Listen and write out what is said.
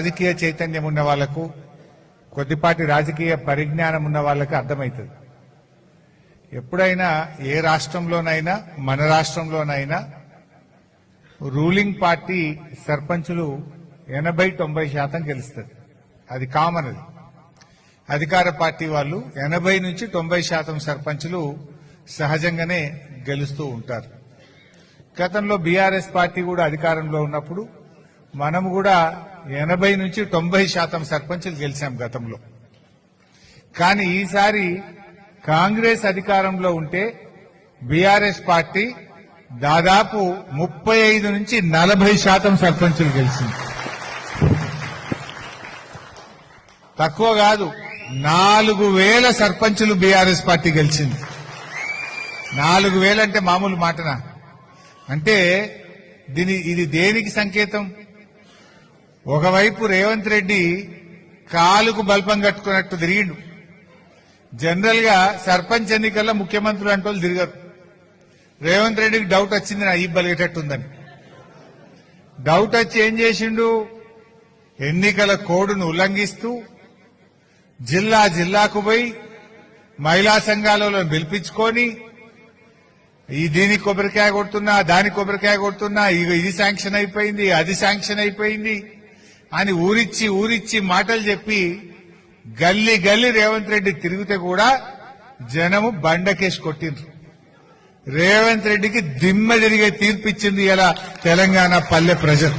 రాజకీయ చైతన్యం ఉన్న వాళ్లకు, కొద్దిపాటి రాజకీయ పరిజ్ఞానం ఉన్న వాళ్ళకి అర్థమవుతుంది. ఎప్పుడైనా ఏ రాష్ట్రంలోనైనా మన రాష్ట్రంలోనైనా రూలింగ్ పార్టీ సర్పంచులు 80-90% గెలుస్తుంది. అది కామన్. అది అధికార పార్టీ వాళ్ళు 80 నుంచి 90% సర్పంచులు సహజంగానే గెలుస్తూ ఉంటారు. గతంలో బీఆర్ఎస్ పార్టీ కూడా అధికారంలో ఉన్నప్పుడు మనం కూడా 80 నుంచి 90% సర్పంచులు గెలిచాం గతంలో. కానీ ఈసారి కాంగ్రెస్ అధికారంలో ఉంటే బీఆర్ఎస్ పార్టీ దాదాపు 35 నుంచి 40% సర్పంచులు గెలిచింది. తక్కువ కాదు, 4000 సర్పంచులు బీఆర్ఎస్ పార్టీ గెలిచింది. 4000 అంటే మామూలు మాటనా? అంటే ఇది దేనికి సంకేతం? ఒకవైపు రేవంత్ రెడ్డి కాలుకు బల్పం కట్టుకున్నట్టు తిరిగిండు. జనరల్ గా సర్పంచ్ ఎన్నికల్లో ముఖ్యమంత్రులు అంటే వాళ్ళు తిరగరు. రేవంత్ రెడ్డికి డౌట్ వచ్చింది, నా ఈ బలిగేటట్టుందని. డౌట్ వచ్చి ఏం చేసిండు? ఎన్నికల కోడ్ను ఉల్లంఘిస్తూ జిల్లాకు పోయి మహిళా సంఘాలలో పిలిపించుకొని దీనికి కొబ్బరికాయ కొడుతున్నా, దానికి కొబ్బరికాయ కొడుతున్నా, ఇది శాంక్షన్ అయిపోయింది, అది శాంక్షన్ అయిపోయింది అని ఊరిచ్చి మాటలు చెప్పి గల్లీ రేవంత్ రెడ్డి తిరిగితే కూడా జనము బండకేసి కొట్టిండ్రు. రేవంత్ రెడ్డికి దిమ్మ తిరిగే తీర్పిచ్చింది ఇలా తెలంగాణ పల్లె ప్రజలు.